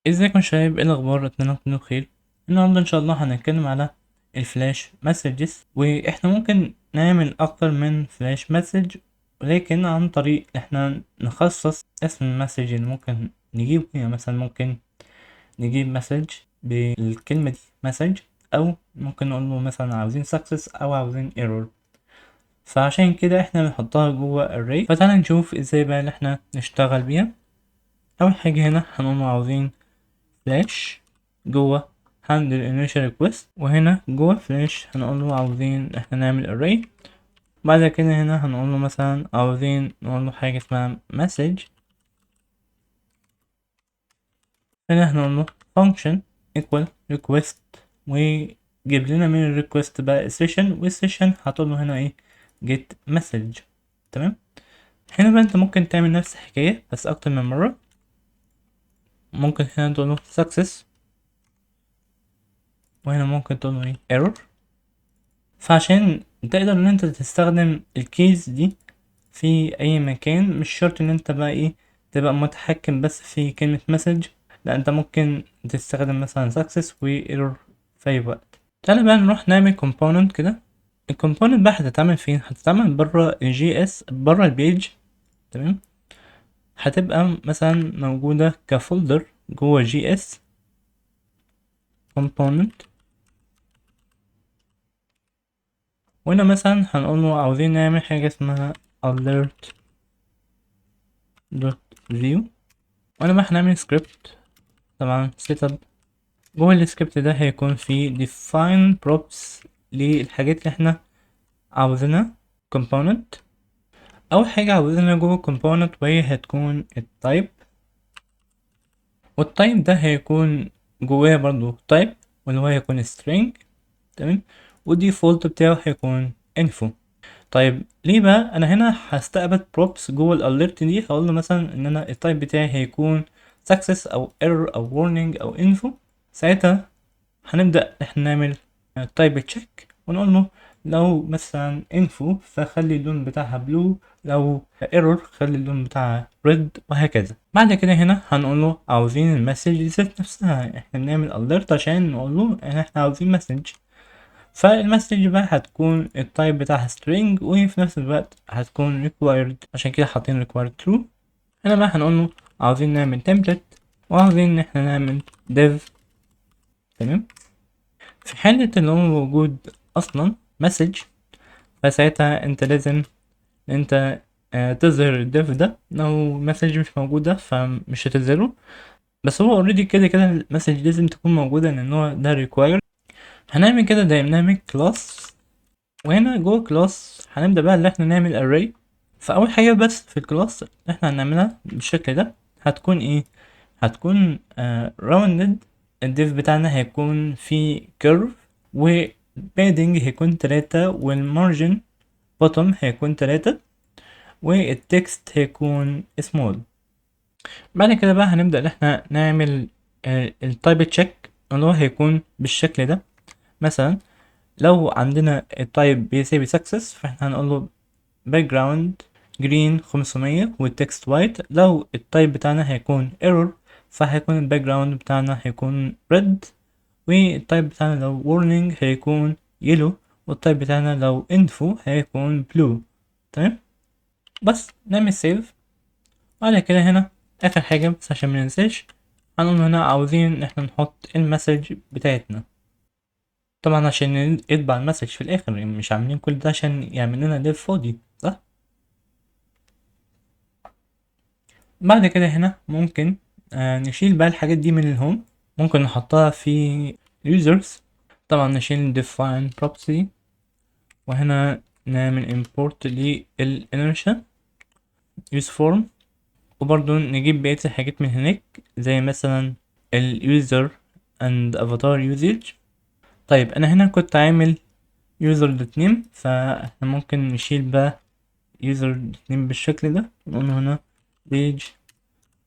ازيكم يا شباب، ايه الاخبار؟ اتمنى تكونوا بخير. النهارده ان شاء الله هنتكلم على الفلاش مسجز، واحنا ممكن نعمل اكتر من فلاش مسج، ولكن عن طريق احنا نخصص اسم المسج اللي ممكن نجيبه. يعني مثلا ممكن نجيب مسج بالكلمة دي مسج، او ممكن نقول له مثلا عاوزين success او عاوزين error. فعشان كده احنا بنحطها جوه array. فتعالى نشوف ازاي بقى اللي احنا نشتغل بيها. اول حاجة هنا هنقول له عاوزين فلاش جوه handle initial request، وهنا جوه فلاش هنقول له عاوزين احنا نعمل array. بعد كده هنا هنقول له مثلا عاوزين نقول له حاجة اسمها message. هنا هنقول له function equal request، ويجيب لنا من ال request بقى session، والسيشن هتقول له هنا ايه get message. تمام. هنا بقى انت ممكن تعمل نفس الحكاية بس اكتر من مرة. ممكن هنا تقول له success، وهنا ممكن تقول له ايه error. فعشان تقدر ان انت تستخدم الكيز دي في اي مكان، مش شرط ان انت بقى ايه تبقى متحكم بس في كلمة مسج. لا، انت ممكن تستخدم مثلا success و error في اي وقت. تعالى بقى نروح نعمل component كده. الكومبوننت بقى هتتعمل فين؟ هتتعمل بره الجي اس، بره البيج. تمام. هتبقى مثلا موجودة كفولدر جوه جي اس component. وهنا مثلا هنقول له عاوزين نعمل حاجة اسمها alert دوت view. وانا بقى هنعمل سكريبت طبعا setup. جوه السكريبت ده هيكون فيه define props للحاجات اللي احنا عاوزينها component. اول حاجة عاوزينها جوه component وهي هتكون التايب، والتايب ده هيكون جواه برضو type واللي هو هيكون string. تمام. والديفولت بتاعه هيكون info. طيب ليه بقى انا هنا هستقبل props جوه الاليرت دي؟ هقول له مثلا ان انا التايب بتاعي هيكون success او error او warning او info. ساعتها هنبدأ احنا نعمل تايب تشيك ونقول له لو مثلا info فخلي اللون بتاعها blue، لو error خلي اللون بتاعها red، وهكذا. بعد كده هنا هنقول له عاوزين المسج ذات نفسها. احنا بنعمل alert عشان نقول له ان احنا عاوزين مسج. فالمسج بقى هتكون التايب بتاعها string، وفي نفس الوقت هتكون required، عشان كده حاطين required true. هنا بقى هنقول له عاوزين نعمل template، وعاوزين ان احنا نعمل div. تمام. في حالة ان هو موجود اصلا مسج، فساعتها انت لازم انت تظهر الديف ده. لو مسج مش موجودة فمش هتظهره، بس هو اوريدي كده كده المسج لازم تكون موجودة لان هو ده required. هنعمل كده دايناميك كلاس، وهنا جوه كلاس هنبدأ بقى اللي احنا نعمل array. فأول حاجة بس في الكلاس احنا هنعملها بالشكل ده هتكون ايه؟ هتكون rounded. الديف بتاعنا هيكون فيه curve، وبادنج هيكون 3، والمارجن bottom هيكون 3، والتكست هيكون small. بعد كده بقى هنبدأ ان احنا نعمل التايب تشيك اللي هو هيكون بالشكل ده. مثلا لو عندنا التايب بيساوي success فاحنا هنقول له background green 500 والتكست white. لو التايب بتاعنا هيكون error فهيكون الباك جراوند بتاعنا هيكون red، والتايب بتاعنا لو warning هيكون yellow، والتايب بتاعنا لو info هيكون blue. تمام. بس نعمل save. بعد كده هنا اخر حاجة بس عشان مننساش، هنقول هنا عاوزين ان احنا نحط المسج بتاعتنا. طبعا عشان يطبع المسج في الاخر، يعني مش عاملين كل ده عشان يعمل لنا ديف فاضي، صح؟ بعد كده هنا ممكن نشيل بقى الحاجات دي من الهوم. ممكن نحطها في users. طبعا نشيل define property، وهنا نعمل import للinertia use form، وبرضو نجيب بقية الحاجات من هناك زي مثلا user and avatar usage. طيب انا هنا كنت عامل user.name، فاحنا ممكن نشيل بقى user.name بالشكل ده. نقول هنا page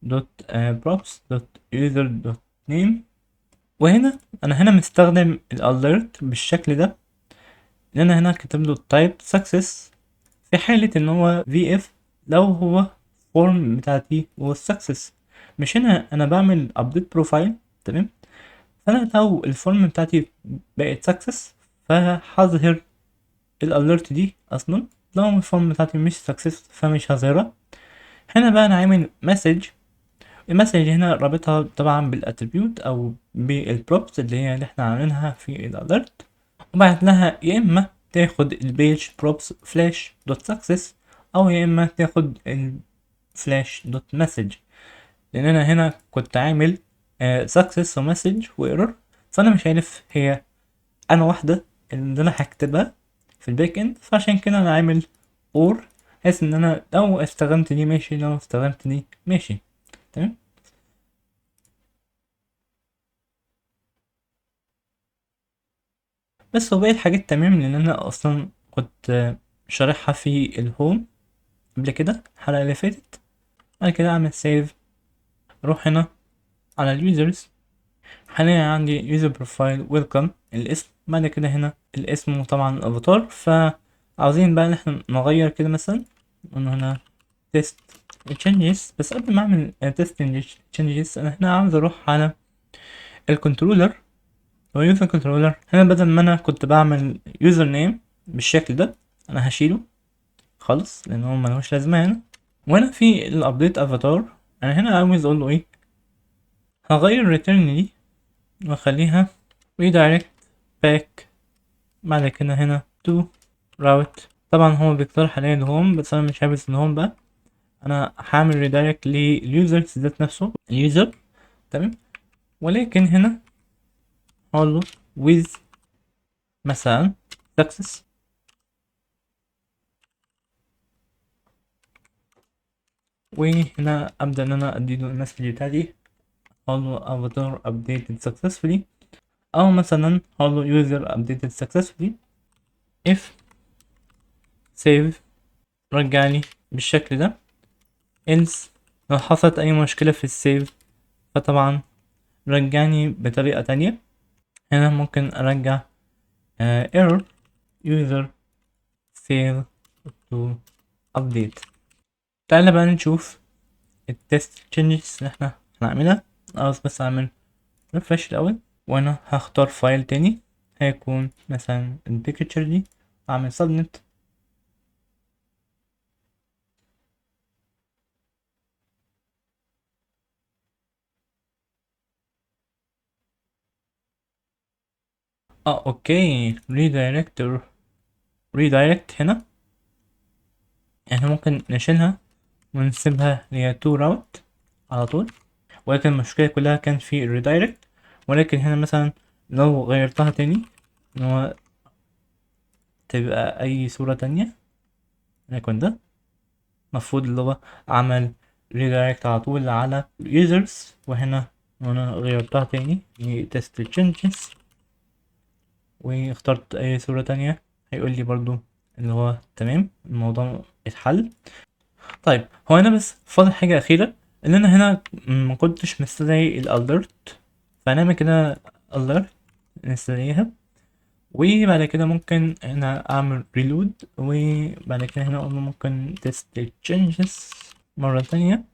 دوت props دوت user دوت name. وهنا انا هنا مستخدم الاليرت بالشكل ده، لان انا هنا كاتب له type success في حالة ان هو vf، لو هو form بتاعتي هو success. مش هنا انا بعمل ابديت بروفايل، تمام؟ فانا لو الفورم بتاعتي بقت سكسس فهظهر الاليرت دي اصلا، لو الفورم بتاعتي مش سكسس فمش هظهرها. هنا بقى انا عامل مسج، المسج هنا رابطها طبعا بالاتريبيوت او بالبروبس اللي احنا عاملينها في الاليرت، وبعت لها يا اما تاخد البيج بروبس فلاش دوت سكسس او يا اما تاخد الفلاش دوت مسج، لان انا هنا كنت عامل سكسس ومسج وايرور، فانا مش عارف هي انا واحده اللي انا هكتبها في الباك اند، فعشان كده انا عامل اور، بحيث ان انا لو استخدمت دي ماشي، لو استخدمت دي ماشي، تمام. بس هو باقي الحاجات تمام، لان انا اصلا كنت شارحها في الهوم قبل كده الحلقه اللي فاتت. بعد كده اعمل سيف، اروح هنا على اليوزرز، حاليا عندي يوزر بروفايل ويلكم الاسم، بعد كده هنا الاسم وطبعا الافاتار. فعاوزين بقى ان احنا نغير كده، مثلا من هنا تيست تشينجز. بس قبل ما اعمل تيست تشينجز انا هنا عاوز اروح على الكنترولر ويوزر كنترولر. هنا بدل ما انا كنت بعمل يوزر نيم بالشكل ده انا هشيله خالص لان هو ملوش لازمه هنا. وهنا في الابديت افاتار انا هنا عاوز اقول له ايه، هغير الريتيرن دي واخليها redirect back، بعد كده هنا to route. طبعا هو بيقترح عليا الهوم بس انا مش عاوز الهوم بقى، انا هعمل redirect لليوزر ذات نفسه اليوزر، تمام. ولكن هنا هقول له with مثلا success، وهنا ابدا ان انا اديله المسج بتاعتي، هقول له avatar updated successfully، او مثلا هقول له user updated successfully if save، رجعني بالشكل ده. else لو حصلت اي مشكلة في السيف فطبعا رجعني بطريقة تانية. هنا ممكن ارجع error user fail to update. تعالى بقى نشوف التست changes اللي احنا هنعملها. عاوز بس اعمل refresh الاول، وانا هختار فايل تاني هيكون مثلا البيكتشر دي، اعمل subnet. اوكي redirect هنا احنا ممكن نشيلها ونسيبها هي تو راوت على طول، ولكن المشكلة كلها كان في الريدايركت. ولكن هنا مثلا لو غيرتها تاني ان هو تبقى اي صورة تانية يكون ده المفروض اللي هو عمل ريدايركت على طول على users. وهنا وانا غيرتها تاني تيست changes واخترت اي صورة تانية هيقول لي برضو اللي هو تمام الموضوع اتحل. طيب هو هنا بس فاضل حاجة أخيرة، إن أنا هنا ما كنتش مستدعي الأليرت، فهنعمل كده alert نستدعيها، وبعد كده ممكن هنا أعمل reload، وبعد كده هنا أقول له ممكن test changes مرة تانية،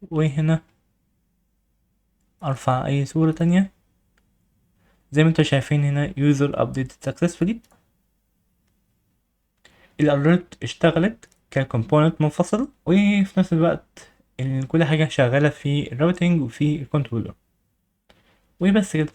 وهنا أرفع أي صورة تانية زي ما انتوا شايفين هنا user updated successfully. الاليرت اشتغلت ككومبوننت منفصل، وفي نفس الوقت كل حاجة شغالة في الراوتينج وفي الكنترولر. وبس كده.